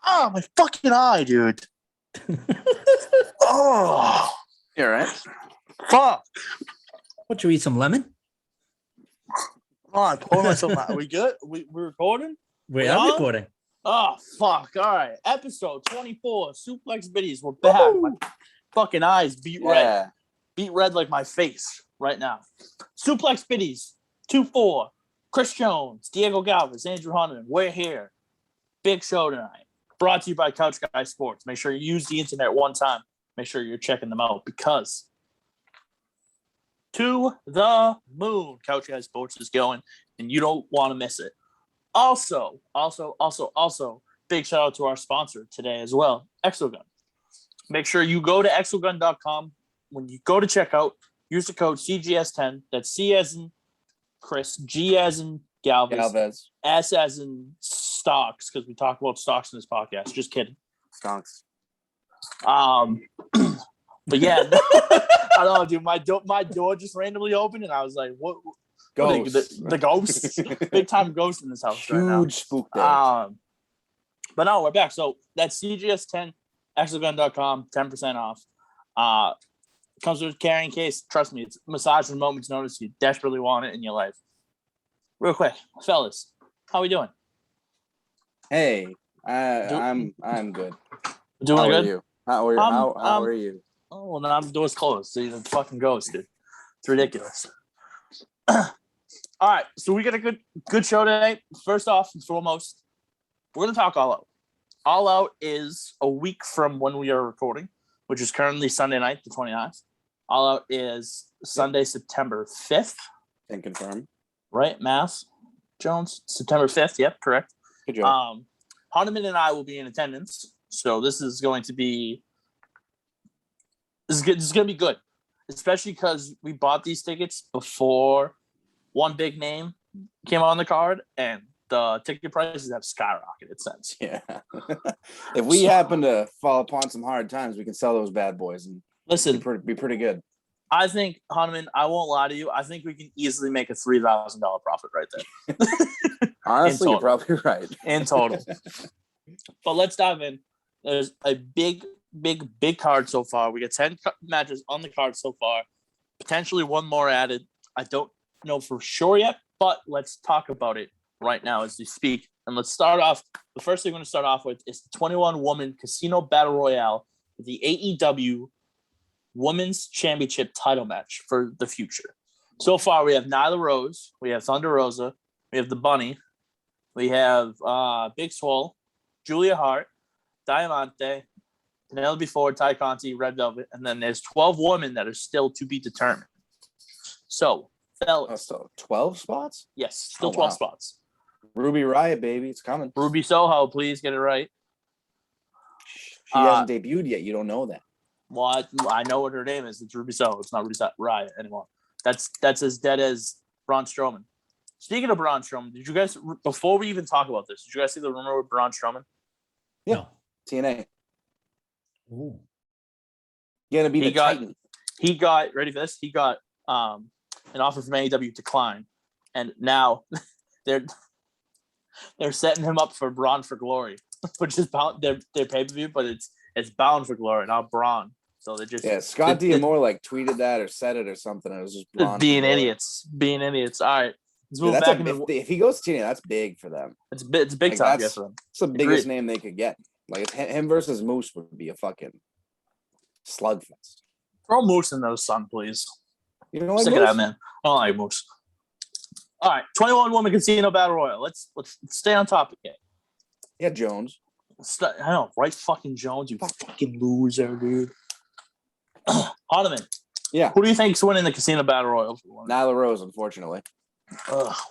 Oh, my fucking eye, dude. Oh. You all right? Fuck. What, you eat some lemon? Come on, pour myself out. Are we good? We're recording? We are recording. Oh, fuck. All right. Episode 24, Suplex Biddies. We're back. Woo! My fucking eyes beat red. Beat red like my face right now. Suplex Biddies, 2-4. Chris Jones, Diego Galvez, Andrew Hunter. We're here. Big show tonight. Brought to you by Couch Guy Sports. Make sure you use the internet one time. Make sure you're checking them out because to the moon, Couch Guy Sports is going, and you don't want to miss it. Also, big shout out to our sponsor today as well, Exogun. Make sure you go to exogun.com. When you go to checkout, use the code CGS10. That's C as in Chris, G as in Galvez. S as in stocks, because we talk about stocks in this podcast. Just kidding. Stocks. But yeah, I don't know, dude. My door just randomly opened, and I was like, "What? Ghosts. The ghosts? Big time ghost in this house Huge right now." spook day. But no, we're back. So that's CGS10, exogun.com, 10% off. Comes with a carrying case. Trust me, it's massage at a moment's notice. You desperately want it in your life. Real quick, fellas, how we doing? Hey, I'm good. Doing how good? Are you? How are you? Oh, well, now the door's closed. So you're the fucking ghost, dude. It's ridiculous. All right, so we got a good show today. First off and foremost, we're going to talk All Out. All Out is a week from when we are recording, which is currently Sunday night, the 29th. All Out is Sunday, September 5th. Can confirm. Right, Math Jones? September 5th, yep, correct. Good job. Honeyman and I will be in attendance, so this is going to be good, especially because we bought these tickets before one big name came on the card, and the ticket prices have skyrocketed since. Yeah. If we happen to fall upon some hard times, we can sell those bad boys and listen, be pretty good. I think, Honeyman, I won't lie to you. I think we can easily make a $3,000 profit right there. Honestly, you're probably right. In total. But let's dive in. There's a big card so far. We got 10 matches on the card so far. Potentially one more added. I don't know for sure yet, but let's talk about it right now as we speak. And let's start off. The first thing we're going to start off with is the 21-woman Casino Battle Royale with the AEW Women's Championship title match for the future. So far, we have Nyla Rose, we have Thunder Rosa, we have the Bunny, we have Big Swole, Julia Hart, Diamante, Penelope Ford, Ty Conti, Red Velvet, and then there's 12 women that are still to be determined. So, fellas. So 12 spots? Yes, still 12 spots. Ruby Riott, baby, it's coming. Ruby Soho, please get it right. She hasn't debuted yet. You don't know that. Well, I know what her name is. It's Ruby Soho. It's not Ruby Riott anymore. That's as dead as Braun Strowman. Speaking of Braun Strowman, did you guys, before we even talk about this, did you guys see the rumor with Braun Strowman? Yeah. No. TNA. Ooh. Gonna be Titan. He got, ready for this? He got an offer from AEW decline. And now they're setting him up for Braun for Glory, which is bound their pay-per-view, but it's bound for Glory, not Braun. So they just Scott D'Amore tweeted that or said it or something. It was just Braun being idiots. All right, let's move back. If he goes to TNA, that's big for them. It's big time for them. It's the biggest name they could get. Like him versus Moose would be a fucking slugfest. Throw Moose in those, son, please. You know what? Stick it out, man. I don't like Moose. All right, 21-woman Casino Battle Royal. Let's stay on topic here. Yeah, Jones. I know, right? Fucking Jones, you fucking loser, dude. Ottoman. Yeah. Who do you think's winning the Casino Battle Royal? Nyla Rose, unfortunately.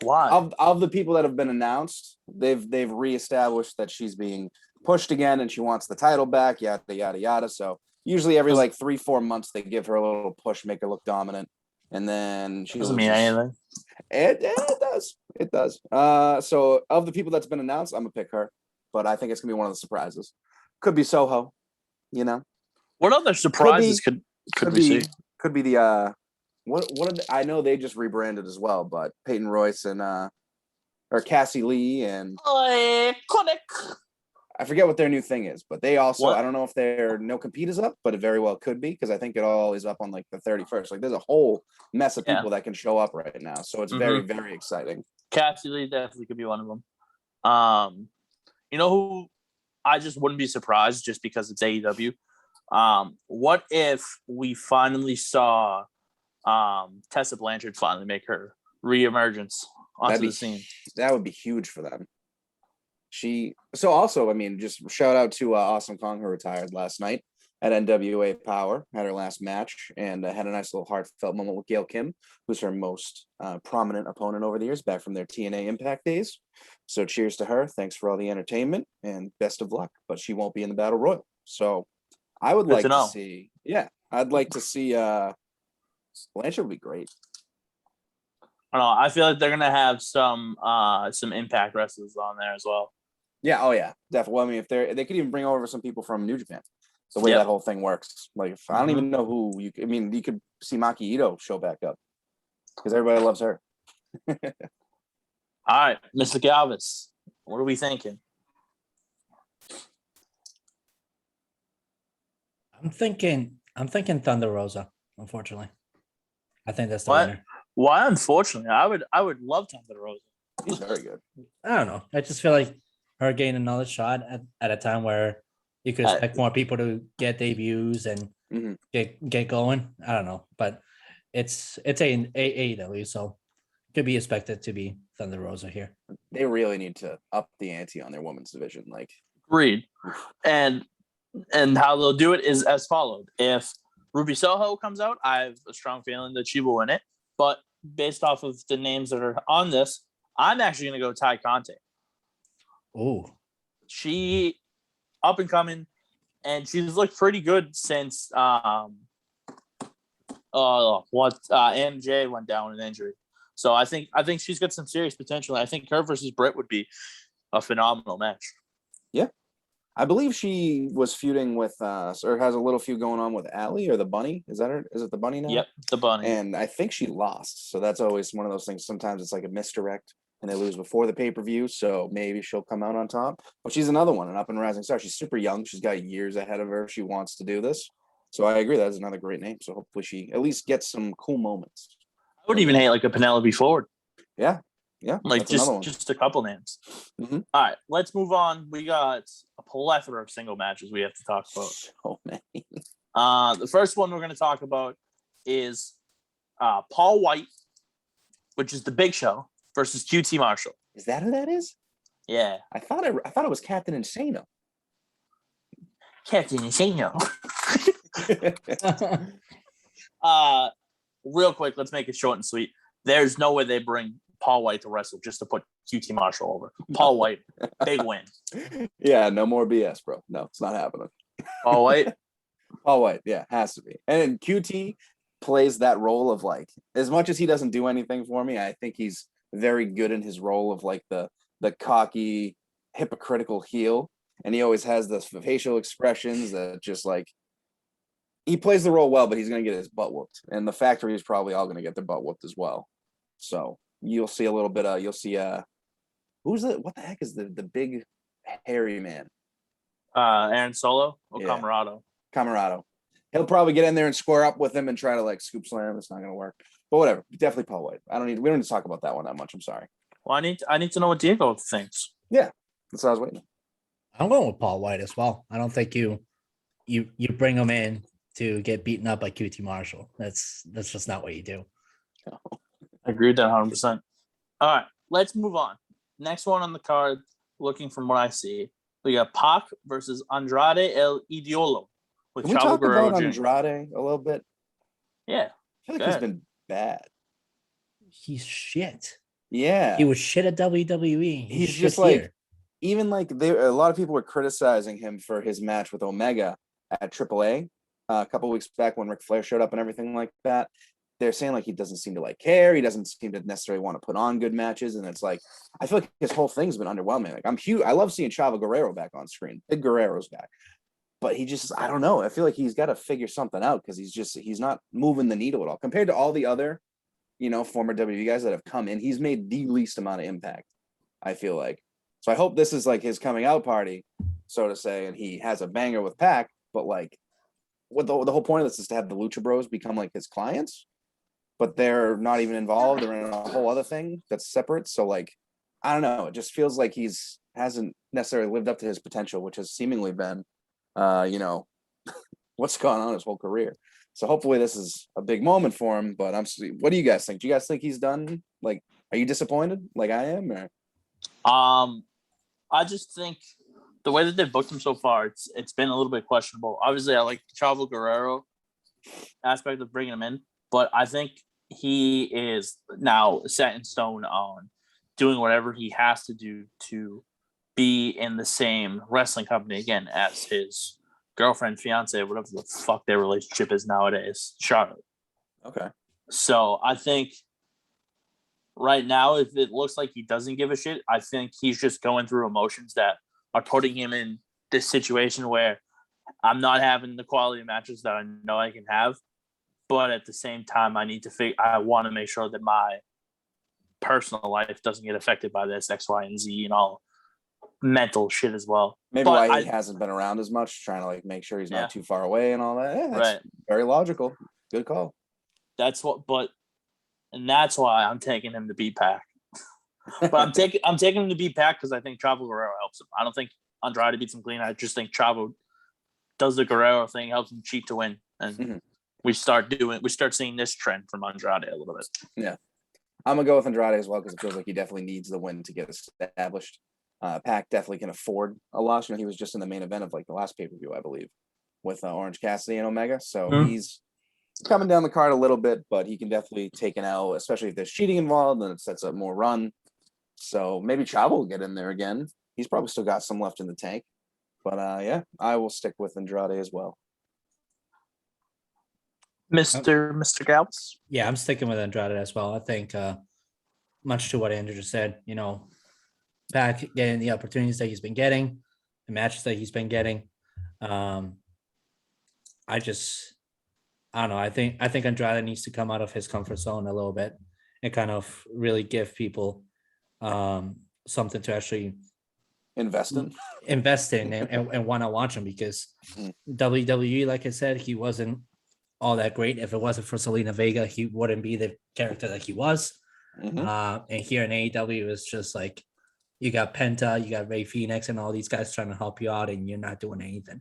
Why? Of the people that have been announced, they've reestablished that she's being pushed again and she wants the title back, yada yada yada. So usually every 3-4 months they give her a little push, make her look dominant, and then she doesn't mean anything. It does. So of the people that's been announced, I'm gonna pick her, but I think it's gonna be one of the surprises. Could be Soho, you know. What other surprises could we see? Could be the I know they just rebranded as well, but Peyton Royce and or Cassie Lee and Iconic. I forget what their new thing is, but they also, What? I don't know if their no compete is up, but it very well could be, because I think it all is up on like the 31st. Like there's a whole mess of people that can show up right now. So it's very, very exciting. Cassie Lee definitely could be one of them. You know who I just wouldn't be surprised just because it's AEW. What if we finally saw Tessa Blanchard finally make her reemergence onto the scene? That would be huge for them. Also, I mean, just shout out to Awesome Kong, who retired last night at NWA Power, had her last match, and had a nice little heartfelt moment with Gail Kim, who's her most prominent opponent over the years, back from their TNA Impact days. So cheers to her. Thanks for all the entertainment and best of luck. But she won't be in the Battle Royal. So I would like to see, I'd like to see Blanchard would be great. I don't know. I feel like they're gonna have some Impact wrestlers on there as well. Yeah, oh yeah, definitely. Well, I mean, if they could even bring over some people from New Japan. The way that whole thing works. Like, I don't even know who you could see Maki Ito show back up because everybody loves her. All right, Mr. Galvis, what are we thinking? I'm thinking Thunder Rosa, unfortunately. I think that's the winner. Why unfortunately? I would love Thunder Rosa. He's very good. I don't know. I just feel like her getting another shot at a time where you could expect more people to get debuts and get going. I don't know, but it's AEW, so could be expected to be Thunder Rosa here. They really need to up the ante on their women's division. Like, agreed. And how they'll do it is as followed: if Ruby Soho comes out, I have a strong feeling that she will win it. But based off of the names that are on this, I'm actually going to go Ty Conte. Oh, she up and coming, and she's looked pretty good since MJ went down with an injury. So I think she's got some serious potential. I think her versus Britt would be a phenomenal match. Yeah, I believe she was feuding with or has a little feud going on with Allie or the Bunny. Is that her? Is it the Bunny now? Yep, the Bunny. And I think she lost. So that's always one of those things. Sometimes it's like a misdirect and they lose before the pay-per-view. So maybe she'll come out on top. But she's another one, an up and rising star. She's super young. She's got years ahead of her. She wants to do this. So I agree. That's another great name. So hopefully she at least gets some cool moments. I wouldn't even hate like a Penelope Ford. Yeah. Yeah. Like just a couple names. Mm-hmm. All right, let's move on. We got a plethora of single matches we have to talk about. So many. The first one we're going to talk about is Paul White, which is the Big Show, versus QT Marshall. Is that who that is? Yeah. I thought it was Captain Insano. Captain Insano. Real quick, let's make it short and sweet. There's no way they bring Paul White to wrestle just to put QT Marshall over. Paul White, big win. Yeah, no more BS, bro. No, it's not happening. Paul White? Paul White, yeah, has to be. And QT plays that role of like, as much as he doesn't do anything for me, I think he's very good in his role of like the cocky, hypocritical heel. And he always has the facial expressions that just like, he plays the role well, but he's going to get his butt whooped. And the factory is probably all going to get their butt whooped as well. So you'll see a little bit of, what the heck is the big hairy man? Aaron Solo or Yeah. Camarado? He'll probably get in there and square up with him and try to like scoop slam. It's not going to work, but whatever. Definitely Paul White. We don't need to talk about that one that much. I'm sorry. Well, I need to know what Diego thinks. Yeah. That's what I was waiting. I'm going with Paul White as well. I don't think you bring him in to get beaten up by QT Marshall. That's just not what you do. No. I agree with that 100%. All right, let's move on. Next one on the card, looking from what I see, we got Pac versus Andrade El Idolo. With Can we Chavo talk Guerrero about Jr. Andrade a little bit? Yeah. I feel like he's been bad. He's shit. Yeah. He was shit at WWE. He's just like, even like a lot of people were criticizing him for his match with Omega at AAA a couple of weeks back when Ric Flair showed up and everything like that. They're saying like he doesn't seem to like care. He doesn't seem to necessarily want to put on good matches. And it's like, I feel like his whole thing's been underwhelming. Like I'm huge. I love seeing Chavo Guerrero back on screen. Big Guerrero's back. But he just, I don't know. I feel like he's got to figure something out because he's not moving the needle at all. Compared to all the other, former WWE guys that have come in, he's made the least amount of impact, I feel like. So I hope this is like his coming out party so to say, and he has a banger with Pac, but like what the whole point of this is to have the Lucha Bros become like his clients, but they're not even involved. They're in a whole other thing that's separate. So like, I don't know. It just feels like hasn't necessarily lived up to his potential, which has seemingly been, what's gone on his whole career. So hopefully this is a big moment for him. But what do you guys think? Do you guys think he's done? Like, are you disappointed like I am? Or? I just think the way that they've booked him so far, it's been a little bit questionable. Obviously, I like the Chavo Guerrero aspect of bringing him in, but I think he is now set in stone on doing whatever he has to do to be in the same wrestling company again as his girlfriend, fiance, whatever the fuck their relationship is nowadays, Charlotte. Okay. So I think right now, if it looks like he doesn't give a shit, I think he's just going through emotions that are putting him in this situation where I'm not having the quality of matches that I know I can have, but at the same time, I want to make sure that my personal life doesn't get affected by this X, Y, and Z and all mental shit as well. Maybe why he hasn't been around as much, trying to like make sure he's not too far away and all that. Yeah, that's very logical. Good call. That's why I'm taking him to beat Pac. But I'm taking him to beat Pac because I think Chavo Guerrero helps him. I don't think Andrade beats him clean. I just think Chavo does the Guerrero thing, helps him cheat to win, and we start seeing this trend from Andrade a little bit. Yeah, I'm gonna go with Andrade as well because it feels like he definitely needs the win to get established. Pac definitely can afford a loss. He was just in the main event of like the last pay-per-view, I believe, with Orange Cassidy and Omega. So he's coming down the card a little bit, but he can definitely take an L, especially if there's cheating involved, then it sets up more run. So maybe Chavo will get in there again. He's probably still got some left in the tank. But I will stick with Andrade as well. Mr. Gals? Yeah, I'm sticking with Andrade as well. I think much to what Andrew just said, Pac getting the opportunities that he's been getting, the matches that he's been getting. I don't know. I think Andrade needs to come out of his comfort zone a little bit and kind of really give people something to actually invest in and want to watch him, because WWE, like I said, he wasn't all that great. If it wasn't for Selena Vega, he wouldn't be the character that he was. And here in AEW, it's just like you got Penta, you got Ray Phoenix, and all these guys trying to help you out, and you're not doing anything.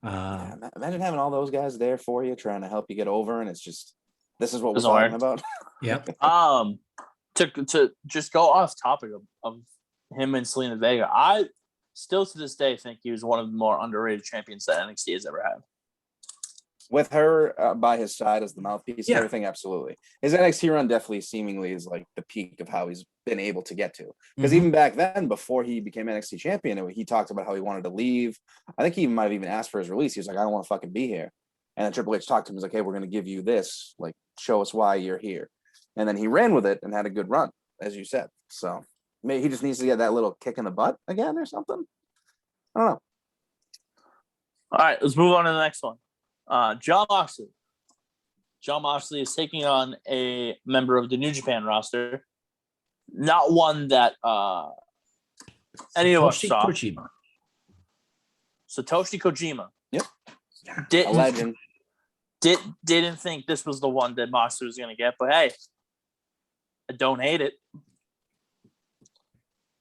Imagine having all those guys there for you, trying to help you get over, and it's just this is what we're talking about. Yep. To just go off topic of him and Selena Vega, I still to this day think he was one of the more underrated champions that NXT has ever had. With her by his side as the mouthpiece and everything, absolutely. His NXT run definitely seemingly is like the peak of how he's been able to get to. Because even back then, before he became NXT champion, he talked about how he wanted to leave. I think he might have even asked for his release. He was like, I don't want to fucking be here. And then Triple H talked to him. He was like, hey, we're going to give you this. Like, show us why you're here. And then he ran with it and had a good run, as you said. So maybe he just needs to get that little kick in the butt again or something. I don't know. All right, let's move on to the next one. Jon Moxley. Jon Moxley is taking on a member of the New Japan roster. Not one that any of us saw. Satoshi Kojima. Yep. A legend. Didn't think this was the one that Moxley was going to get, but hey, I don't hate it.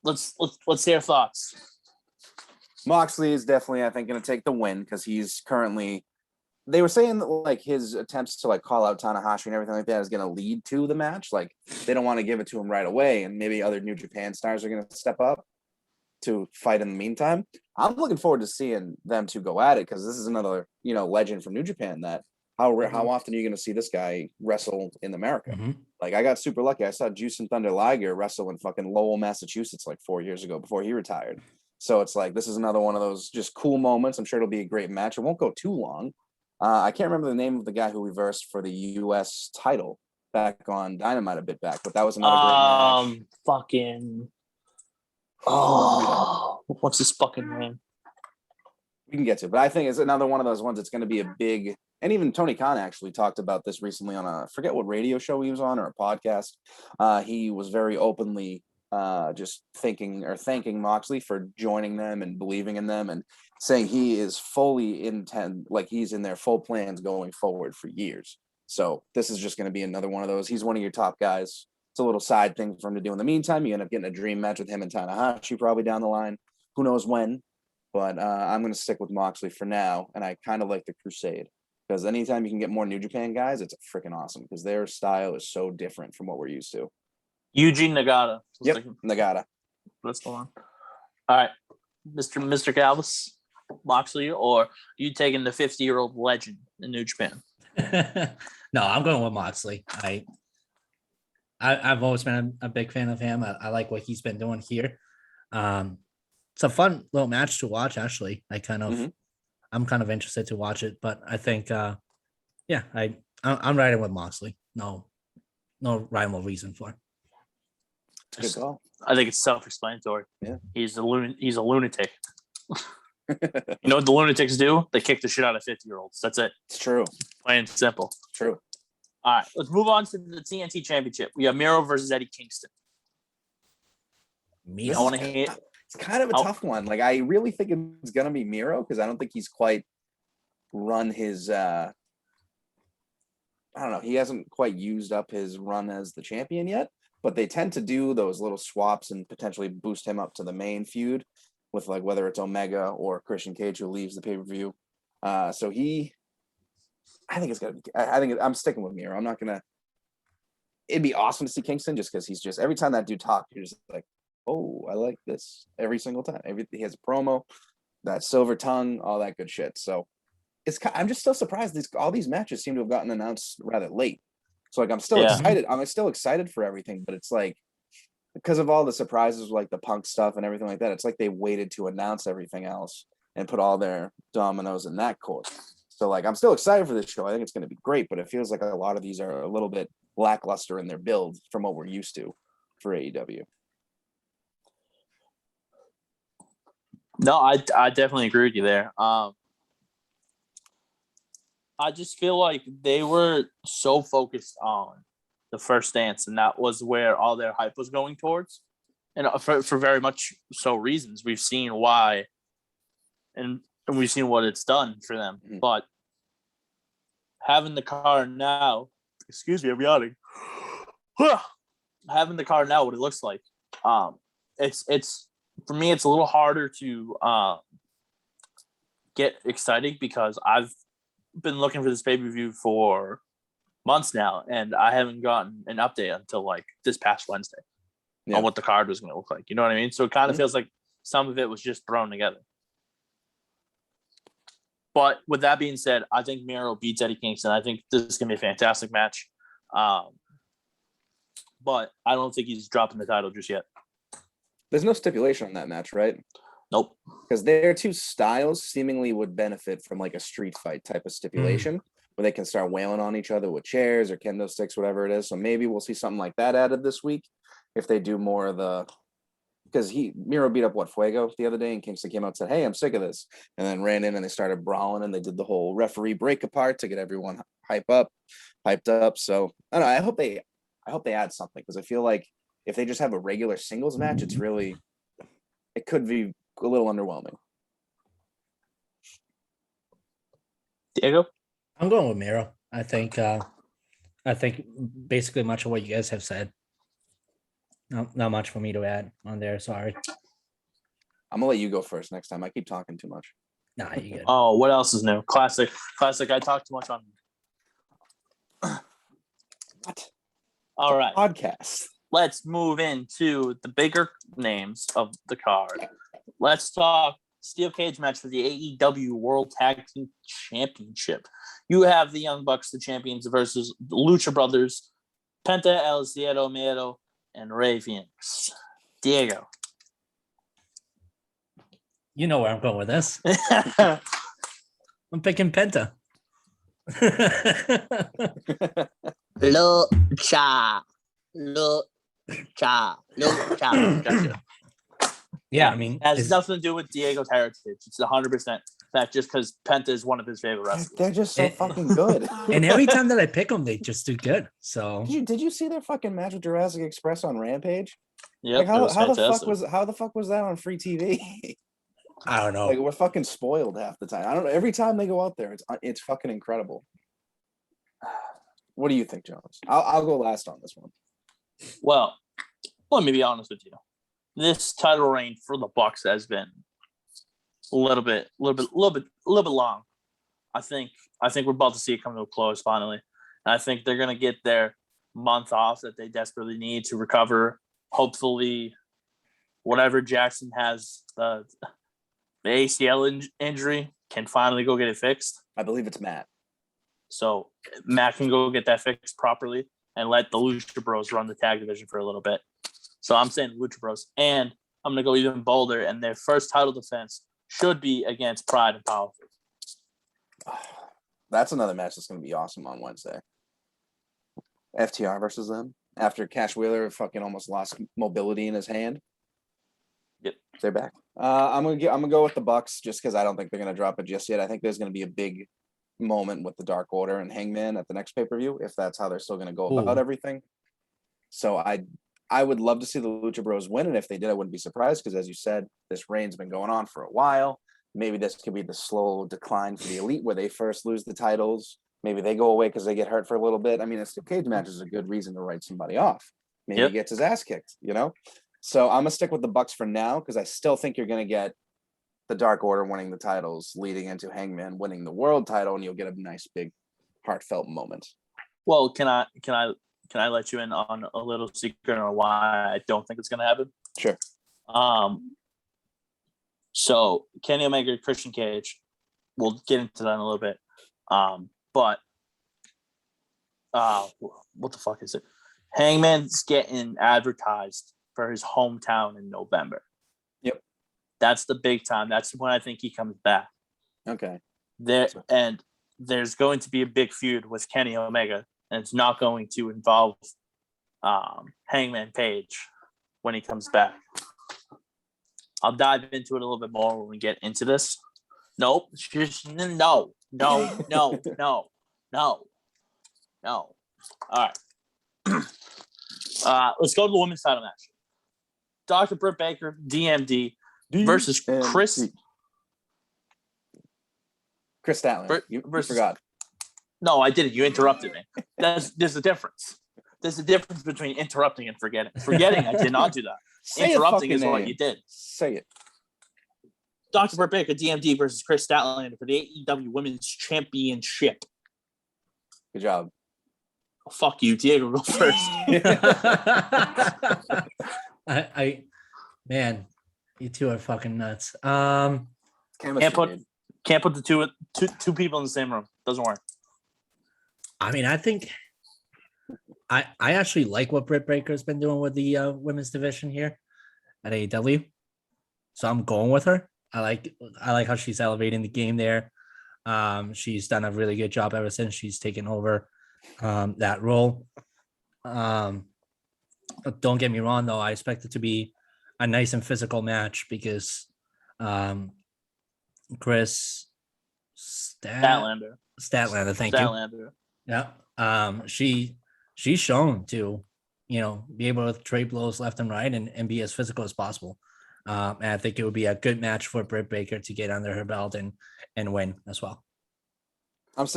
Let's hear your thoughts. Moxley is definitely, I think, going to take the win because he's currently. They were saying that like his attempts to like call out Tanahashi and everything like that is going to lead to the match. Like they don't want to give it to him right away, and maybe other New Japan stars are going to step up to fight in the meantime. I'm looking forward to seeing them two go at it because this is another legend from New Japan. That how often are you going to see this guy wrestle in America? Like I got super lucky. I saw Juice and Thunder Liger wrestle in fucking Lowell, Massachusetts, like 4 years ago before he retired. So it's like this is another one of those just cool moments. I'm sure it'll be a great match. It won't go too long. I can't remember the name of the guy who reversed for the U.S. title back on Dynamite a bit back, but that was another great match. What's his fucking name? We can get to it, but I think it's another one of those ones that's going to be a big. And even Tony Khan actually talked about this recently on I forget what radio show he was on or a podcast. He was very openly just thanking Moxley for joining them and believing in them and saying he is fully he's in their full plans going forward for years. So this is just going to be another one of those. He's one of your top guys. It's a little side thing for him to do in the meantime. You end up getting a dream match with him and Tanahashi probably down the line. Who knows when? But I'm going to stick with Moxley for now. And I kind of like the Crusade because anytime you can get more New Japan guys, it's freaking awesome because their style is so different from what we're used to. Eugene Nagata. Yep, Nagata. What's going on? All right, Mr. Galvis, Moxley, or you taking the 50-year-old legend in New Japan? No, I'm going with Moxley. I've always been a big fan of him. I like what he's been doing here. It's a fun little match to watch. Actually, I'm kind of interested to watch it. But I think, I'm riding with Moxley. No rhyme or reason for it. Good call. I think it's self-explanatory. Yeah, he's a lunatic. You know what the lunatics do? They kick the shit out of 50-year-olds. That's it. It's true. Plain and simple. True. All right, let's move on to the TNT Championship. We have Miro versus Eddie Kingston. Miro. I want to hit. It's kind of a tough one. Like I really think it's gonna be Miro because I don't think he's quite run his. I don't know. He hasn't quite used up his run as the champion yet. But they tend to do those little swaps and potentially boost him up to the main feud with like whether it's Omega or Christian Cage who leaves the pay-per-view. I think it's gonna be. I'm sticking with Miro. I'm not gonna. It'd be awesome to see Kingston just because he's just every time that dude talks, you're just like, oh, I like this every single time. He has a promo, that silver tongue, all that good shit. So I'm just still surprised. All these matches seem to have gotten announced rather late. So like I'm still excited. I'm still excited for everything, but it's like because of all the surprises like the Punk stuff and everything like that, it's like they waited to announce everything else and put all their dominoes in that court. So like I'm still excited for this show. I think it's going to be great, but it feels like a lot of these are a little bit lackluster in their build from what we're used to for AEW. No, I definitely agree with you there. I just feel like they were so focused on the first dance, and that was where all their hype was going towards. And for very much so reasons. We've seen why, and we've seen what it's done for them. Mm-hmm. But having the car now, excuse me, I'm yawning. Having the car now, what it looks like, it's for me, it's a little harder to get excited because I've been looking for this pay-per-view for months now, and I haven't gotten an update until like this past Wednesday on what the card was going to look like. You know what I mean? So it kind of feels like some of it was just thrown together. But with that being said, I think Miro beats Eddie Kingston. I think this is going to be a fantastic match. But I don't think he's dropping the title just yet. There's no stipulation on that match, right? Nope. Because their two styles seemingly would benefit from like a street fight type of stipulation where they can start wailing on each other with chairs or kendo sticks, whatever it is. So maybe we'll see something like that added this week if they do more of the. Because Miro beat up Fuego the other day, and Kingston came out and said, "Hey, I'm sick of this," and then ran in and they started brawling, and they did the whole referee break apart to get everyone hyped up. So I don't know. I hope they add something because I feel like if they just have a regular singles match, it could be a little underwhelming. Diego? I'm going with Miro. I think basically much of what you guys have said. Not much for me to add on there. Sorry. I'm gonna let you go first next time. I keep talking too much. Nah, you good. Oh, what else is new? Classic. I talk too much on. What? All right. Podcast. Let's move into the bigger names of the card. Let's talk steel cage match for the AEW World Tag Team Championship. You have the Young Bucks, the champions, versus the Lucha Brothers, Penta, El Zero Miedo, and Rey Phoenix. Diego. You know where I'm going with this. I'm picking Penta. Lucha. Gotcha. Yeah, I mean, it has nothing to do with Diego's heritage. It's 100% that just because Penta is one of his favorite wrestlers. They're just so fucking good. And every time that I pick them, they just do good. So did you see their fucking match with Jurassic Express on Rampage? Yeah, Like it was how fantastic. the fuck was that on free TV? I don't know. Like we're fucking spoiled half the time. I don't know. Every time they go out there, it's fucking incredible. What do you think, Jones? I'll go last on this one. Well, let me be honest with you. This title reign for the Bucks has been a little bit long. I think we're about to see it come to a close finally. And I think they're gonna get their month off that they desperately need to recover. Hopefully, whatever Jackson has, the ACL injury, can finally go get it fixed. I believe it's Matt. So Matt can go get that fixed properly and let the Lucha Bros run the tag division for a little bit. So I'm saying Lucha Bros. And I'm going to go even bolder. And their first title defense should be against Pride and Powerful. That's another match that's going to be awesome on Wednesday. FTR versus them. After Cash Wheeler fucking almost lost mobility in his hand. Yep. They're back. I'm gonna go with the Bucks just because I don't think they're gonna drop it just yet. I think there's gonna be a big moment with the Dark Order and Hangman at the next pay-per-view, if that's how they're still gonna go about everything. So I would love to see the Lucha Bros win, and if they did, I wouldn't be surprised because, as you said, this reign's been going on for a while. Maybe this could be the slow decline for the Elite where they first lose the titles. Maybe they go away because they get hurt for a little bit. I mean, a steel cage match is a good reason to write somebody off. Maybe he gets his ass kicked, you know? So I'm going to stick with the Bucks for now because I still think you're going to get the Dark Order winning the titles leading into Hangman winning the world title, and you'll get a nice, big, heartfelt moment. Well, can I let you in on a little secret on why I don't think it's going to happen? Sure. So Kenny Omega, Christian Cage, we'll get into that in a little bit. But what the fuck is it? Hangman's getting advertised for his hometown in November. Yep. That's the big time. That's when I think he comes back. Okay. There's going to be a big feud with Kenny Omega, and it's not going to involve Hangman Page when he comes back. I'll dive into it a little bit more when we get into this. Nope. No. All right. Let's go to the women's title match. Dr. Britt Baker, DMD, versus Chris Statlander. You forgot. No, I didn't. You interrupted me. There's a difference. There's a difference between interrupting and forgetting. Forgetting, I did not do that. Interrupting is what you did. Say it. Dr. Britt Baker, DMD versus Chris Statlander for the AEW Women's Championship. Good job. Oh, fuck you, Diego. Go first. Man, you two are fucking nuts. Can't put the two people in the same room. Doesn't work. I mean, I think I actually like what Britt Baker's been doing with the women's division here at AEW. So I'm going with her. I like how she's elevating the game there. She's done a really good job ever since she's taken over that role. Don't get me wrong, though. I expect it to be a nice and physical match because Chris Statlander. Thank you. Yeah. She's shown to, be able to trade blows left and right and be as physical as possible. And I think it would be a good match for Britt Baker to get under her belt and win as well. This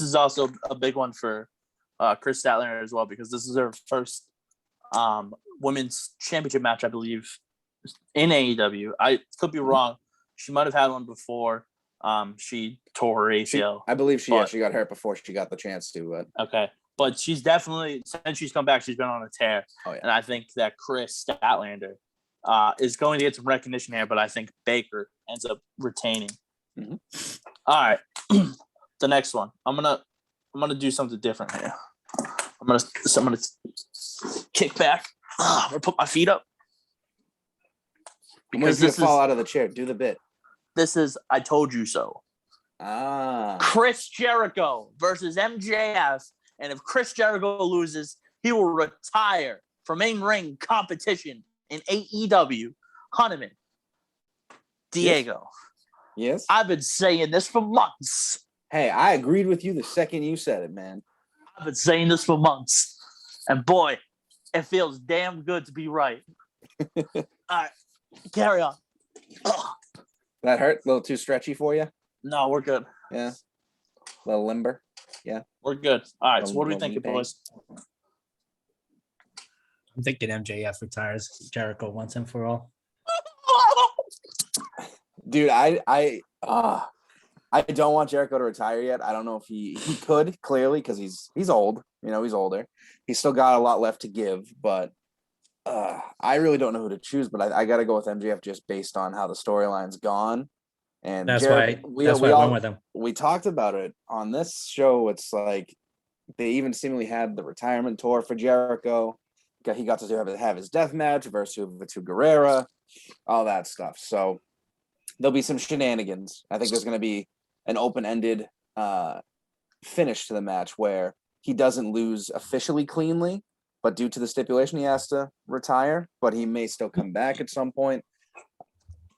is also a big one for Chris Statlander as well, because this is her first women's championship match, I believe, in AEW. I could be wrong. She might have had one before. She tore her ACL. I believe she got hurt before she got the chance to. Okay. But she's definitely, since she's come back, she's been on a tear. Oh, yeah. And I think that Chris Statlander is going to get some recognition here, but I think Baker ends up retaining. Mm-hmm. All right. The next one. I'm gonna do something different here. I'm gonna kick back. I'm gonna put my feet up. Because this fall out of the chair. Do the bit. This is I told you so. Chris Jericho versus MJF. And if Chris Jericho loses, he will retire from in-ring competition in AEW. Hunterman. Diego. Yes. I've been saying this for months. Hey, I agreed with you the second you said it, man. I've been saying this for months. And boy, It feels damn good to be right. All right, carry on. Ugh. That hurt? A little too stretchy for you? No, we're good. Yeah. A little limber? Yeah. We're good. All right, so Little- what are we little thinking, knee pain. boys? I'm thinking MJF retires Jericho once and for all. Dude, I don't want Jericho to retire yet. I don't know if he could, clearly, because he's old. You know, he's older. He's still got a lot left to give, but I really don't know who to choose. But I got to go with MJF just based on how the storyline's gone. And That's Jericho, why I went with him. we talked about it on this show. It's like they even seemingly had the retirement tour for Jericho. He got to have his death match versus Vitu Guerrera, all that stuff. So there'll be some shenanigans. I think there's going to be an open-ended finish to the match where he doesn't lose officially cleanly, but due to the stipulation, he has to retire, but he may still come back at some point.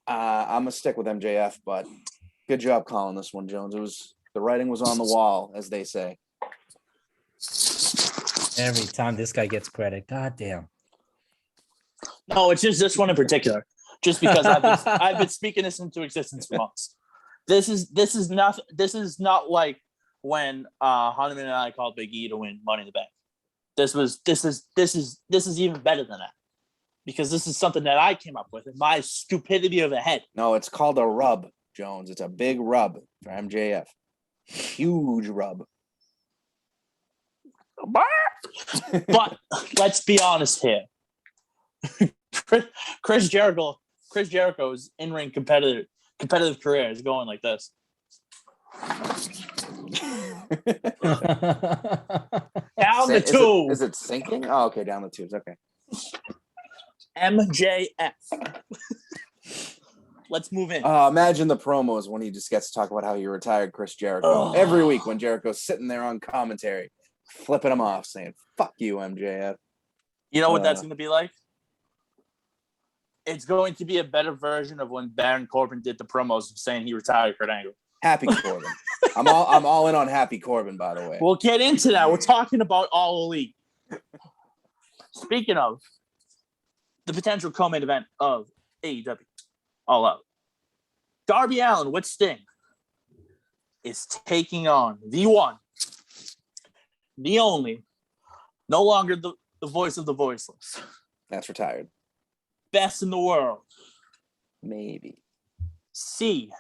I'm going to stick with MJF, but good job calling this one, Jones. The writing was on the wall, as they say. Every time this guy gets credit, goddamn. No, it's just this one in particular. Just because I've been speaking this into existence for months. This is not like when Hanuman and I called Big E to win Money in the Bank. This is even better than that, because this is something that I came up with in my stupidity of a head. No, it's called a rub, Jones. It's a big rub for MJF. Huge rub. But let's be honest here. Chris Jericho's in-ring competitive career is going like this. Down the tube. Is it sinking? Oh, okay, down the tubes. Okay. MJF. Let's move in. Imagine the promos when he just gets to talk about how he retired Chris Jericho every week when Jericho's sitting there on commentary, flipping him off, saying, "Fuck you, MJF." You know what that's going to be like? It's going to be a better version of when Baron Corbin did the promos saying he retired Kurt Angle. Happy Corbin. I'm all in on Happy Corbin, by the way. We'll get into that. We're talking about All Elite. Speaking of the potential co-main event of AEW All Out, Darby Allin with Sting is taking on the one, the only, no longer the voice of the voiceless. That's retired. Best in the world. Maybe. C.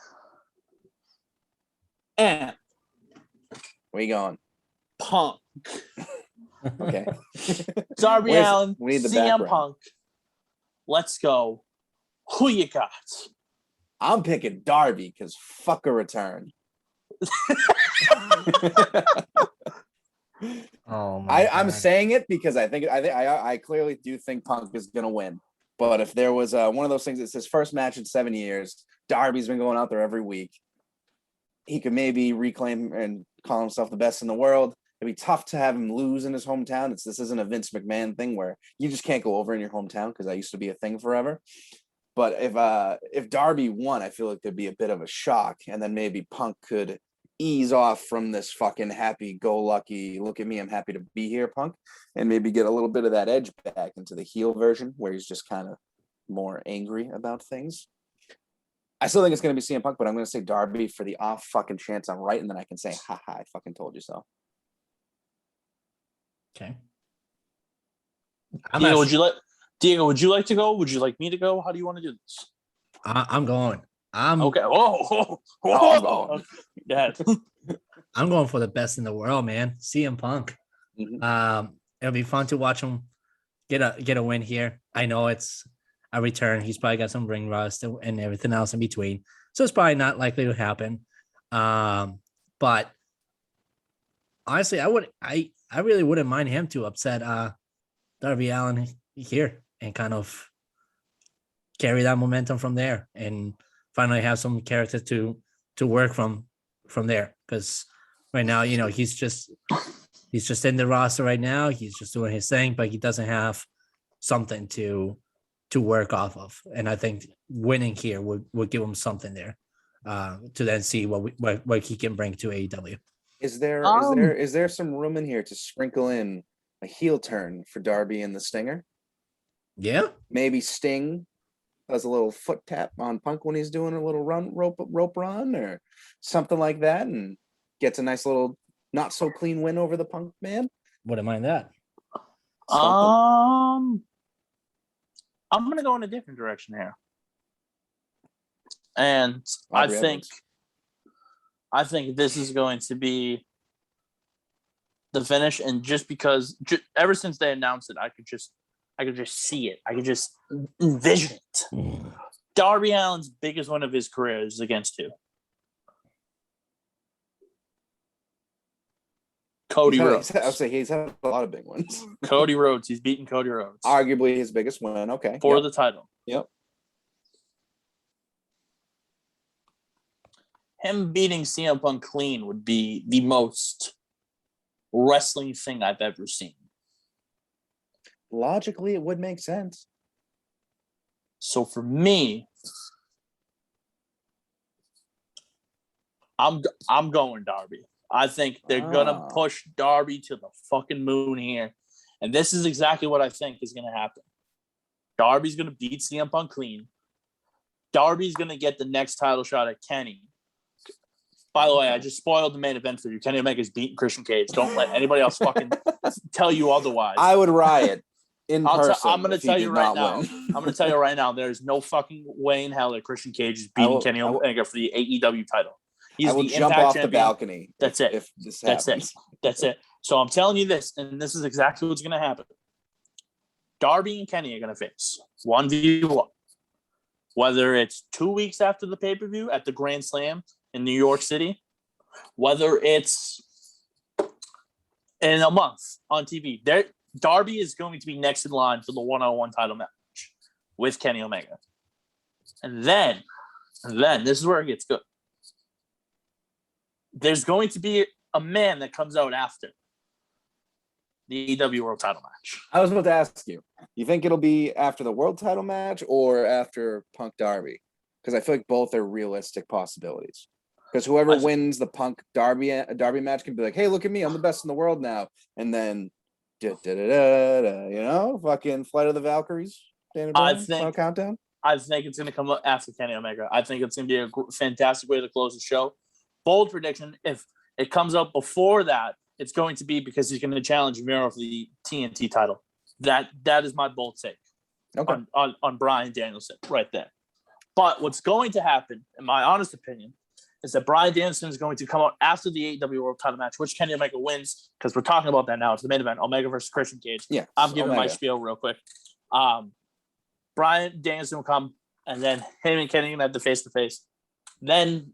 And where you going? Punk. Okay. Darby Allin, we need the CM background. Punk. Let's go. Who you got? I'm picking Darby because fuck a return. Oh my! I'm saying it because I clearly do think Punk is gonna win. But if there was one of those things, it's his first match in 7 years. Darby's been going out there every week. He could maybe reclaim and call himself the best in the world. It'd be tough to have him lose in his hometown. This isn't a Vince McMahon thing where you just can't go over in your hometown, because that used to be a thing forever. But if Darby won, I feel like there'd be a bit of a shock, and then maybe Punk could ease off from this fucking happy-go-lucky, look at me, I'm happy to be here, Punk, and maybe get a little bit of that edge back into the heel version where he's just kind of more angry about things. I still think it's going to be CM Punk, but I'm going to say Darby for the off fucking chance I'm right, and then I can say, haha, I fucking told you so. Okay. Diego, would you like to go? Would you like me to go? How do you want to do this? I'm going. Okay. Whoa. I'm going. Yeah. I'm going for the best in the world, man. CM Punk. Mm-hmm. It'll be fun to watch him get a win here. I know it's a return. He's probably got some ring rust and everything else in between, so it's probably not likely to happen. But honestly, I really wouldn't mind him to upset Darby Allin here and kind of carry that momentum from there and finally have some character to work from there. Because right now, you know, he's just in the roster right now. He's just doing his thing, but he doesn't have something to work off of. And I think winning here would give him something there to then see what he can bring to AEW. Is there some room in here to sprinkle in a heel turn for Darby and the Stinger. Yeah. Maybe Sting does a little foot tap on Punk when he's doing a little rope run or something like that, and gets a nice little not so clean win over the Punk man. Wouldn't mind that. I'm gonna go in a different direction here, and I think this is going to be the finish. And just because, ever since they announced it, I could just see it. I could just envision it. Darby Allin's biggest one of his career is against who? Cody Rhodes. I'll say he's had a lot of big ones. Cody Rhodes. He's beaten Cody Rhodes. Arguably his biggest win. Okay. For the title. Yep. Him beating CM Punk clean would be the most wrestling thing I've ever seen. Logically, it would make sense. So for me, I'm going Darby. I think they're gonna push Darby to the fucking moon here, and this is exactly what I think is gonna happen. Darby's gonna beat CM Punk clean. Darby's gonna get the next title shot at Kenny. By the way, I just spoiled the main event for you. Kenny Omega's beating Christian Cage. Don't let anybody else fucking tell you otherwise. I would riot in person. I'm going to tell you right now. I'm going to tell you right now. There's no fucking way in hell that Christian Cage is beating Kenny Omega for the AEW title. He's the jump Impact off champion. The balcony. That's it. If this That's happens. it. That's it. So I'm telling you this, and this is exactly what's going to happen. Darby and Kenny are going to face 1v1. Whether it's 2 weeks after the pay-per-view at the Grand Slam in New York City, whether it's in a month on TV, Darby is going to be next in line for the one-on-one title match with Kenny Omega. And then this is where it gets good. There's going to be a man that comes out after the AEW World title match. I was about to ask you, you think it'll be after the world title match or after Punk Darby? Because I feel like both are realistic possibilities. Because whoever wins the Punk Darby match can be like, hey, look at me, I'm the best in the world now. And then, fucking Flight of the Valkyries. Final countdown. I think it's going to come up after Kenny Omega. I think it's going to be a fantastic way to close the show. Bold prediction, if it comes up before that, it's going to be because he's going to challenge Miro for the TNT title. That is my bold take on Bryan Danielson right there. But what's going to happen, in my honest opinion, is that Bryan Danielson is going to come out after the AEW World title match, which Kenny Omega wins, because we're talking about that now. It's the main event, Omega versus Christian Cage. Yeah, I'm giving my spiel real quick. Bryan Danielson will come, and then him and Kenny have the face-to-face. Then,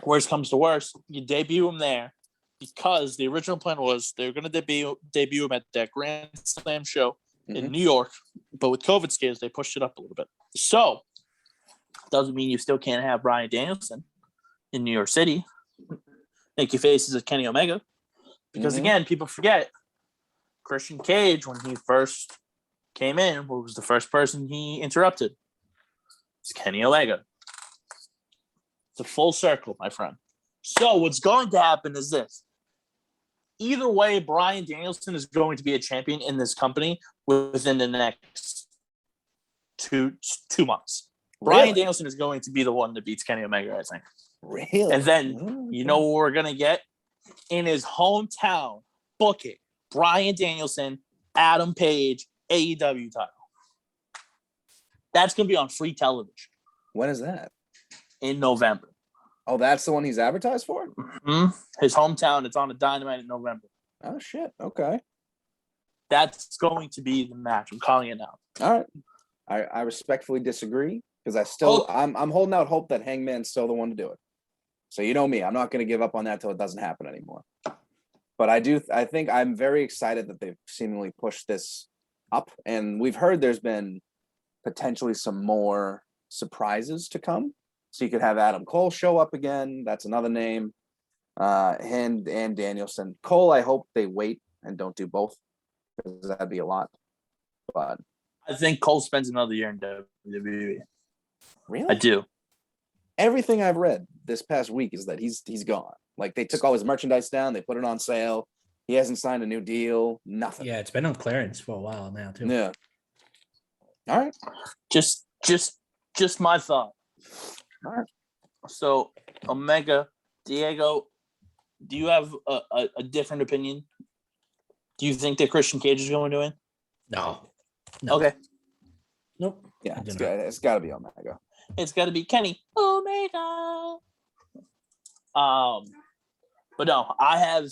worst comes to worst, you debut him there, because the original plan was they were going to debut him at that Grand Slam show in New York, but with COVID scares, they pushed it up a little bit. So, doesn't mean you still can't have Bryan Danielson in New York City. Make your faces at Kenny Omega. Because again, people forget Christian Cage, when he first came in, what was the first person he interrupted? It's Kenny Omega. It's a full circle, my friend. So what's going to happen is this. Either way, Bryan Danielson is going to be a champion in this company within the next two months. Bryan Danielson is going to be the one that beats Kenny Omega, I think. Really? And then, you know what we're going to get? In his hometown, book it. Bryan Danielson, Adam Page, AEW title. That's going to be on free television. When is that? In November. Oh, that's the one he's advertised for? Mm-hmm. His hometown, it's on a Dynamite in November. Oh, shit. Okay. That's going to be the match. I'm calling it now. All right. I respectfully disagree, because I'm holding out hope that Hangman's still the one to do it. So you know me, I'm not going to give up on that till it doesn't happen anymore. But I think I'm very excited that they've seemingly pushed this up, and we've heard there's been potentially some more surprises to come. So you could have Adam Cole show up again. That's another name. And Danielson. Cole, I hope they wait and don't do both, because that'd be a lot. But I think Cole spends another year in WWE. Really? I do. Everything I've read this past week is that he's gone. Like, they took all his merchandise down, they put it on sale. He hasn't signed a new deal. Nothing. Yeah, it's been on clearance for a while now too. Yeah. All right. Just my thought. All right. So, Omega, Diego, do you have a different opinion? Do you think that Christian Cage is going to win? No. Okay. Nope. Yeah, it's got to be Omega. It's got to be Kenny Omega. But no, I have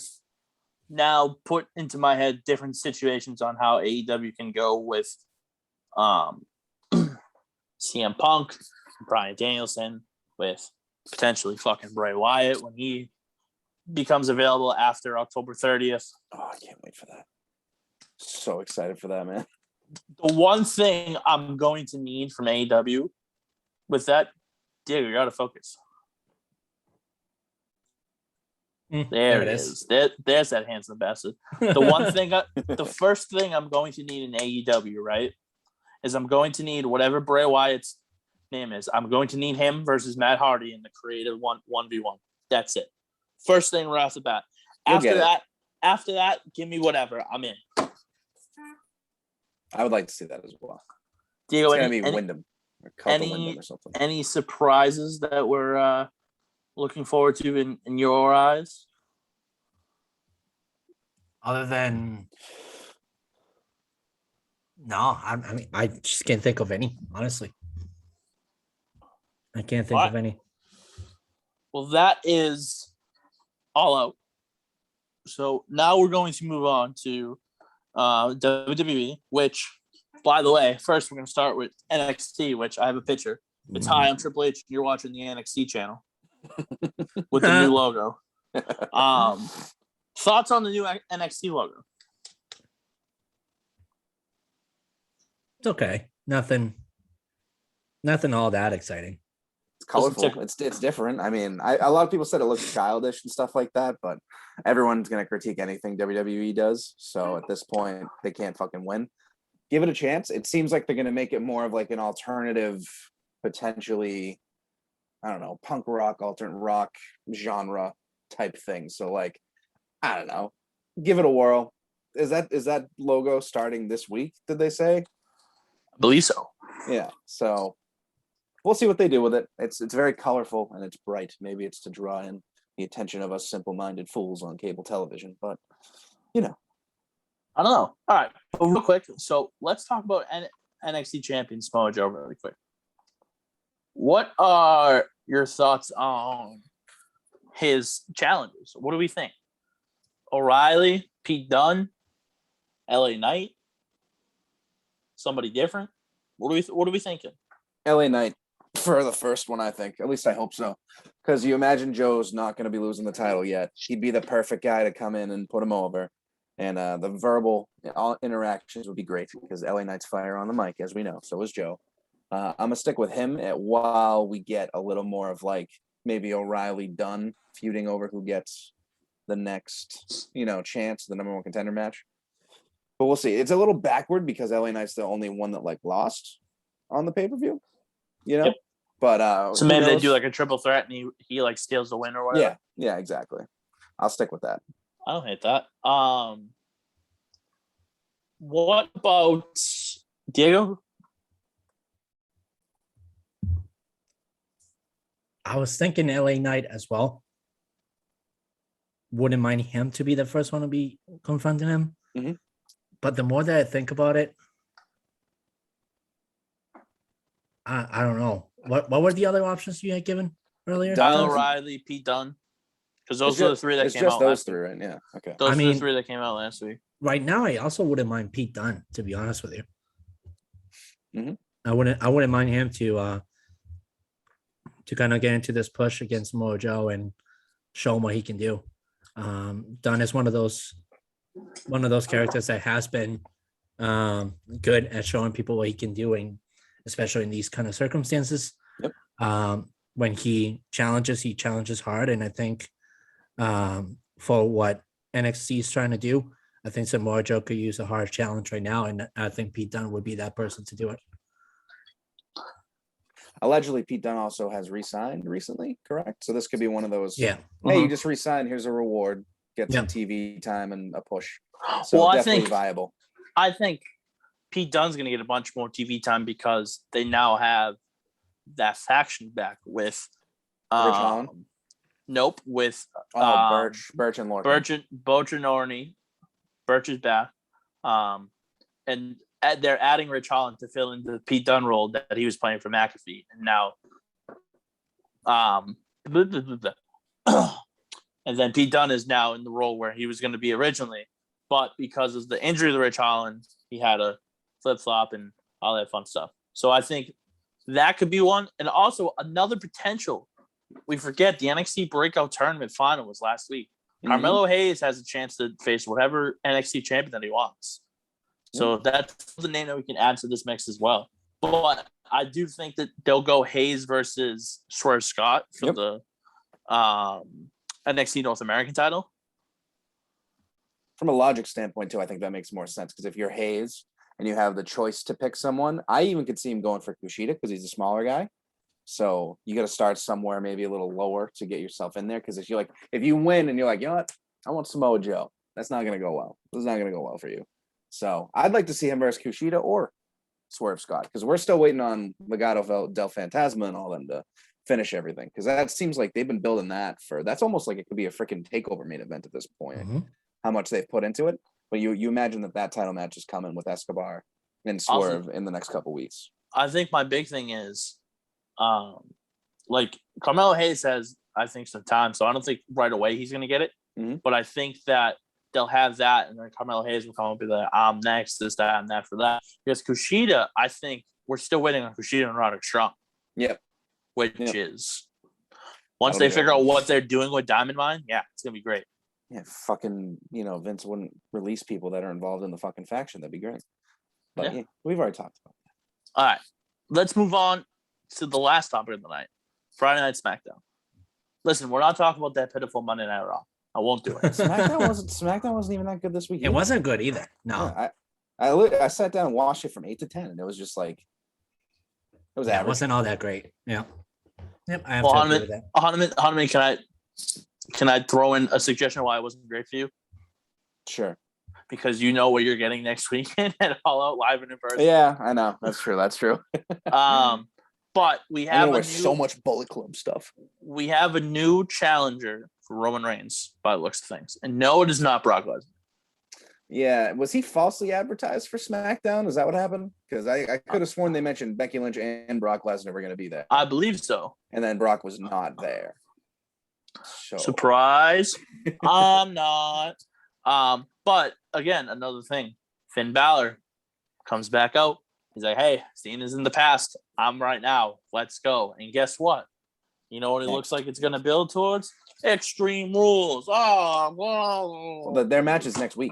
now put into my head different situations on how AEW can go with CM Punk, Bryan Danielson, with potentially fucking Bray Wyatt when he becomes available after October 30th. Oh, I can't wait for that. So excited for that, man. The one thing I'm going to need from AEW with that, Diego, you got to focus. There it is. There's that handsome bastard. The one thing, the first thing I'm going to need in AEW, right, is I'm going to need whatever Bray Wyatt's name is. I'm going to need him versus Matt Hardy in the creative 1v1. That's it. First thing right off the bat. After that, give me whatever. I'm in. I would like to see that as well. Diego, it's gonna be Wyndham or Wyndham or something. Any surprises that we're looking forward to in your eyes? Other than no, I mean I just can't think of any, honestly. I can't think of any. Well, that is All Out. So now we're going to move on to WWE, which, by the way, first we're going to start with NXT, which I have a picture. It's hi, I'm Triple H. You're watching the NXT channel with the new logo. Thoughts on the new NXT logo? It's okay. Nothing all that exciting. It's colorful. It's different. I mean, a lot of people said it looks childish and stuff like that, but everyone's going to critique anything WWE does. So at this point, they can't fucking win. Give it a chance. It seems like they're going to make it more of like an alternative, potentially, I don't know, punk rock, alternate rock genre type thing. So like, I don't know. Give it a whirl. Is that logo starting this week, did they say? I believe so. Yeah. So we'll see what they do with it. It's very colorful and it's bright. Maybe it's to draw in the attention of us simple-minded fools on cable television, but you know. I don't know. All right. Well, real quick. So let's talk about NXT champion Samoa Joe really quick. What are your thoughts on his challenges? What do we think? O'Reilly, Pete Dunne, LA Knight, somebody different? What are we thinking? LA Knight for the first one, I think. At least I hope so. Because you imagine Joe's not going to be losing the title yet. He'd be the perfect guy to come in and put him over. And the verbal interactions would be great because LA Knight's fire on the mic, as we know. So is Joe. I'm going to stick with him while we get a little more of like maybe O'Reilly Dunne feuding over who gets the next, chance, the number one contender match. But we'll see. It's a little backward because LA Knight's the only one that like lost on the pay-per-view, Yep. But so maybe they do like a triple threat and he like steals the win or whatever. Yeah, exactly. I'll stick with that. I don't hate that. What about Diego? I was thinking LA Knight as well. Wouldn't mind him to be the first one to be confronting him. Mm-hmm. But the more that I think about it, I don't know. What were the other options you had given earlier? Kyle O'Reilly, Pete Dunne. Because those are the three that came out. It's just those three, right? Yeah. Okay. Those are the three that came out last week. Right now, I also wouldn't mind Pete Dunne, to be honest with you. Mm-hmm. I wouldn't mind him to kind of get into this push against Mojo and show him what he can do. Dunne is one of those characters that has been good at showing people what he can do, and especially in these kind of circumstances. Yep. When he challenges hard, and I think for what NXT is trying to do, I think Samoa Joe could use a hard challenge right now, and I think Pete Dunne would be that person to do it. Allegedly, Pete Dunne also has re-signed recently, correct? So this could be one of those. Yeah. Hey, you just re-signed. Here's a reward. get Yeah. some TV time and a push. So Well, definitely viable. I think Pete Dunne's going to get a bunch more TV time because they now have that faction back with Rich Holland? Nope, with Birch and Lorcan. Birch and Orny. Birch is back. And they're adding Rich Holland to fill in the Pete Dunne role that he was playing for McAfee. And now and then Pete Dunne is now in the role where he was going to be originally, but because of the injury to Rich Holland, he had a flip-flop and all that fun stuff. So I think that could be one. And also another potential, we forget the NXT Breakout Tournament final was last week. Carmelo Hayes has a chance to face whatever NXT champion that he wants. So that's the name that we can add to this mix as well. But I do think that they'll go Hayes versus Swerve Scott for the NXT North American title. From a logic standpoint, too, I think that makes more sense because if you're Hayes and you have the choice to pick someone, I even could see him going for Kushida because he's a smaller guy. So you got to start somewhere maybe a little lower to get yourself in there. Because if you win and you're like, you know what, I want Samoa Joe, that's not going to go well. This is not going to go well for you. So I'd like to see him versus Kushida or Swerve Scott because we're still waiting on Legado del Fantasma and all them to finish everything because that seems like they've been building that for. That's almost like it could be a freaking takeover main event at this point. How much they've put into it, but you imagine that title match is coming with Escobar and Swerve in the next couple weeks. I think my big thing is, like Carmelo Hayes has, I think, some time, so I don't think right away he's going to get it. But I think that they'll have that, and then Carmelo Hayes will come up and be like, I'm next, this, that, and that for that. Because Kushida, I think we're still waiting on Kushida and Roderick Strong. Which is once they figure out what they're doing with Diamond Mine, it's gonna be great. Yeah, fucking, Vince wouldn't release people that are involved in the fucking faction. That'd be great. But we've already talked about that. All right, let's move on to the last topic of the night, Friday Night SmackDown. Listen, we're not talking about that pitiful Monday Night Raw. I won't do it. SmackDown wasn't even that good this week. It wasn't good either. No. Yeah, I sat down and watched it from 8 to 10, and it was just like it was average. It wasn't all that great. Yeah. Yep. I have well, to agree with that. Hanaman, can I throw in a suggestion why it wasn't great for you? Sure. Because you know what you're getting next weekend at All Out Live and in person. Yeah, I know. That's true. But we have so much Bullet Club stuff. We have a new challenger for Roman Reigns by the looks of things. And no, it is not Brock Lesnar. Yeah. Was he falsely advertised for SmackDown? Is that what happened? Because I could have sworn they mentioned Becky Lynch and Brock Lesnar were going to be there. I believe so. And then Brock was not there. So. Surprise. I'm not. But again, another thing. Finn Balor comes back out. He's like, hey, Cena's in the past. I'm right now. Let's go. And guess what? You know what it looks like it's going to build towards? Extreme Rules. Oh, whoa. Well, their match is next week.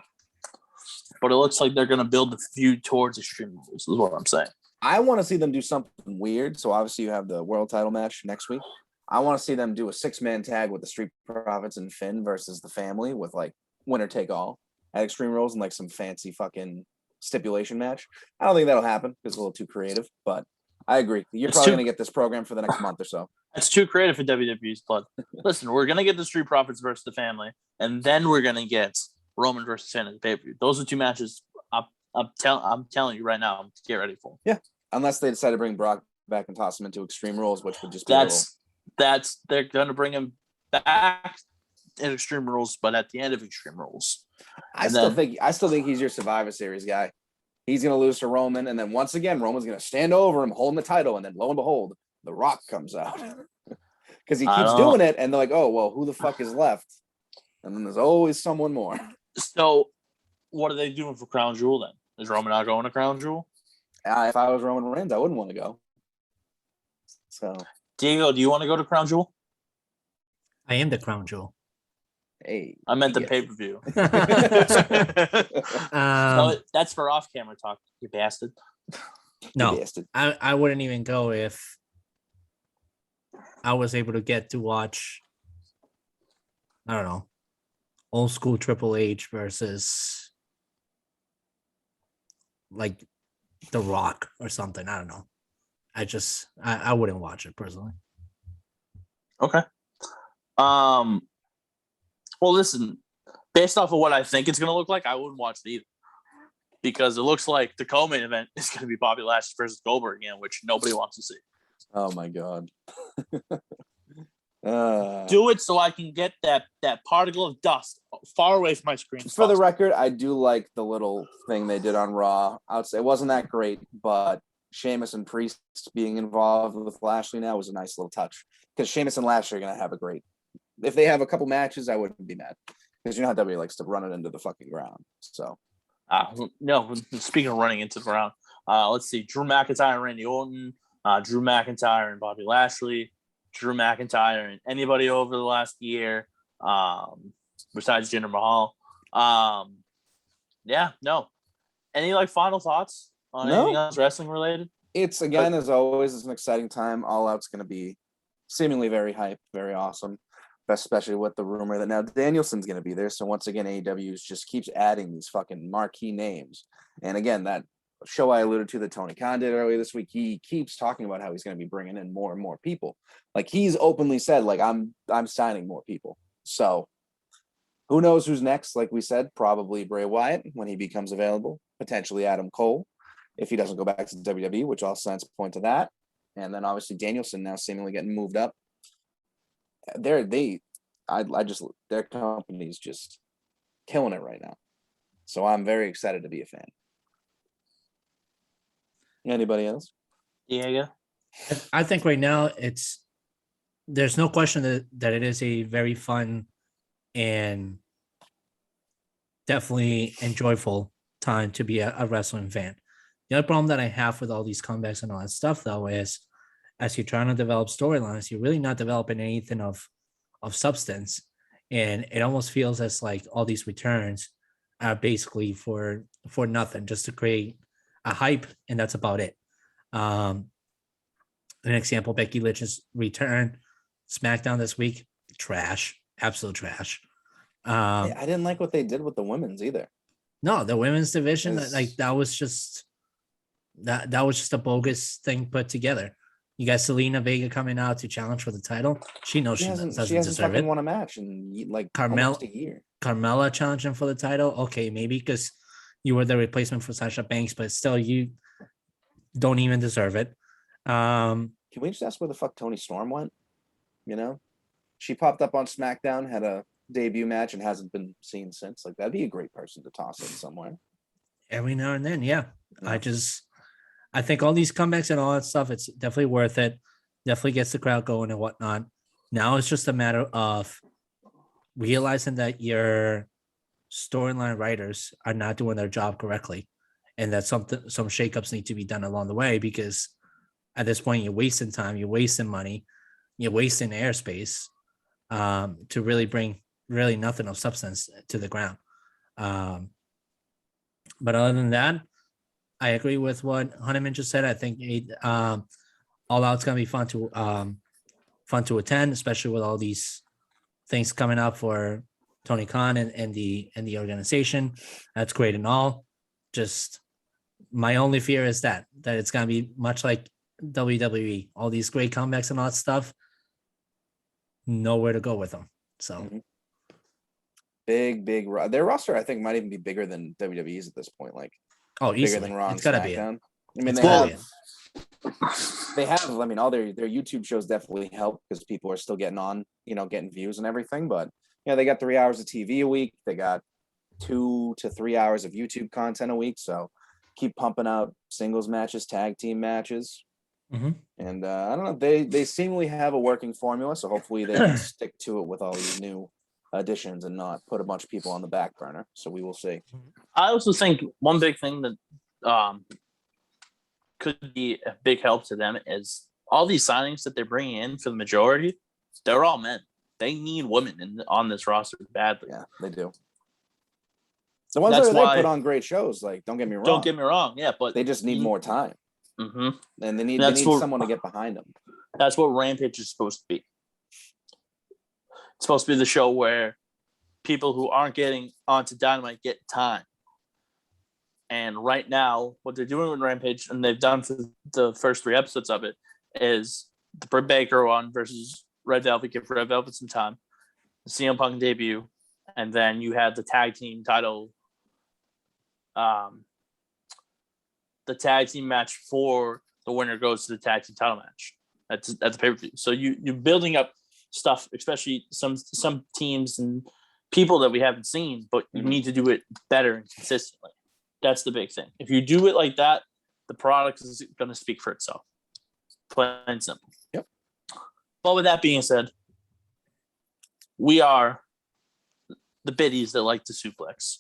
But it looks like they're going to build the feud towards Extreme Rules, is what I'm saying. I want to see them do something weird. So obviously you have the world title match next week. I want to see them do a 6-man tag with the Street Profits and Finn versus the family with like winner take all at Extreme Rules and like some fancy fucking stipulation match. I don't think that'll happen because it's a little too creative, but I agree. You're probably going to get this program for the next month or so. That's too creative for WWE's blood. Listen, we're going to get the Street Profits versus the family, and then we're going to get Roman versus Finn at the pay-per-view. Those are two matches I'm telling you right now, get ready for them. Yeah, unless they decide to bring Brock back and toss him into Extreme Rules, which would just be they're going to bring him back in Extreme Rules, but at the end of Extreme Rules. I still think he's your Survivor Series guy. He's going to lose to Roman, and then once again, Roman's going to stand over him, holding the title, and then lo and behold, The Rock comes out. Because he keeps doing it, and they're like, oh, well, who the fuck is left? And then there's always someone more. So what are they doing for Crown Jewel then? Is Roman not going to Crown Jewel? If I was Roman Reigns, I wouldn't want to go. So, Diego, do you want to go to Crown Jewel? I am the Crown Jewel. Hey, I meant the pay-per-view. That's for off-camera talk, you bastard. No, you bastard. I wouldn't even go if I was able to get to watch, I don't know, old school Triple H versus like The Rock or something. I don't know. I wouldn't watch it personally. Okay. Well, listen, based off of what I think it's going to look like, I wouldn't watch it either. Because it looks like the co-main event is going to be Bobby Lashley versus Goldberg again, which nobody wants to see. Oh my God. Do it so I can get that particle of dust far away from my screen. For the record, I do like the little thing they did on Raw. I would say it wasn't that great, but Sheamus and Priest being involved with Lashley now was a nice little touch. Because Sheamus and Lashley are going to have a great... If they have a couple matches, I wouldn't be mad. Because you know how WWE likes to run it into the fucking ground. So... no, speaking of running into the ground, let's see. Drew McIntyre and Randy Orton, Drew McIntyre and Bobby Lashley, Drew McIntyre and anybody over the last year, besides Jinder Mahal. Yeah, no. Any final thoughts on anything else wrestling related? It's, again, as always, it's an exciting time. All Out's going to be seemingly very hype, very awesome. Especially with the rumor that now Danielson's going to be there. So once again, AEW just keeps adding these fucking marquee names. And again, that show I alluded to that Tony Khan did earlier this week, he keeps talking about how he's going to be bringing in more and more people. Like he's openly said, like I'm signing more people. So who knows who's next? Like we said, probably Bray Wyatt when he becomes available. Potentially Adam Cole if he doesn't go back to WWE, which all signs point to that. And then obviously Danielson now seemingly getting moved up. Their company's just killing it right now. So I'm very excited to be a fan. Anybody else? Yeah. I think right now there's no question that it is a very fun and definitely enjoyable time to be a wrestling fan. The other problem that I have with all these comebacks and all that stuff, though, is as you're trying to develop storylines, you're really not developing anything of substance. And it almost feels as like all these returns are basically for nothing, just to create a hype, and that's about it. An example, Becky Lynch's return, SmackDown this week, trash, absolute trash. I didn't like what they did with the women's either. No, the women's division, that was just a bogus thing put together. You got Selena Vega coming out to challenge for the title. She knows she doesn't deserve it. Won a match in like almost a year. Carmella challenging for the title. Okay, maybe because you were the replacement for Sasha Banks, but still, you don't even deserve it. Can we just ask where the fuck Toni Storm went? You know, she popped up on SmackDown, had a debut match, and hasn't been seen since. Like that'd be a great person to toss in somewhere. Every now and then, yeah. I think all these comebacks and all that stuff, it's definitely worth it. Definitely gets the crowd going and whatnot. Now it's just a matter of realizing that your storyline writers are not doing their job correctly, and that some shakeups need to be done along the way, because at this point you're wasting time, you're wasting money, you're wasting airspace to really bring really nothing of substance to the ground. But other than that, I agree with what Honeyman just said. I think All Out's gonna be fun to attend, especially with all these things coming up for Tony Khan and the organization. That's great and all. Just my only fear is that it's gonna be much like WWE. All these great comebacks and all that stuff, nowhere to go with them. So big their roster, I think, might even be bigger than WWE's at this point. Like. Easily. Bigger than Raw and SmackDown. I mean, they have. I mean, all their YouTube shows definitely help because people are still getting on, getting views and everything. But they got 3 hours of TV a week. They got 2 to 3 hours of YouTube content a week. So keep pumping out singles matches, tag team matches, and I don't know. They seemingly have a working formula. So hopefully they can stick to it with all these new additions and not put a bunch of people on the back burner. So we will see. I also think one big thing that could be a big help to them is all these signings that they're bringing in for the majority, they're all men. They need women on this roster badly. Yeah, they do. The ones that they put on great shows, like, don't get me wrong. Yeah, but they just need more time. Mm-hmm. And they need someone to get behind them. That's what Rampage is supposed to be. It's supposed to be the show where people who aren't getting onto Dynamite get time. And right now, what they're doing with Rampage, and they've done for the first 3 episodes of it, is the Britt Baker one versus Red Velvet, give Red Velvet some time. The CM Punk debut, And then you had the tag team title, the tag team match for the winner goes to the tag team title match. That's the pay-per-view. So you're building up stuff, especially some teams and people that we haven't seen, but you need to do it better and consistently. That's the big thing. If you do it like that, the product is going to speak for itself. Plain and simple. Yep. But with that being said, we are the biddies that like to suplex.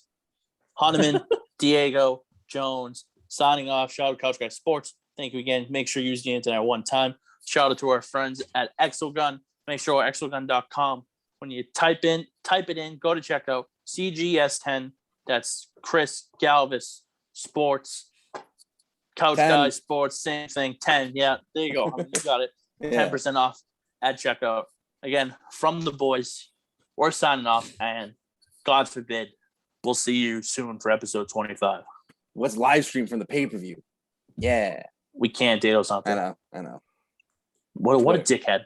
Hahnemann, Diego, Jones, signing off. Shout out to Couch Guy Sports. Thank you again. Make sure you use the internet one time. Shout out to our friends at Exogun. Make sure exogun.com. When you type it in, go to checkout. CGS10. That's Chris Galvis Sports. Couch 10. Guy Sports, same thing. 10. Yeah, there you go. You got it. 10% off at checkout. Again, from the boys, we're signing off, and God forbid, we'll see you soon for episode 25. Let's live stream from the pay-per-view. Yeah. We can't. Dato's not there. I know. What a dickhead.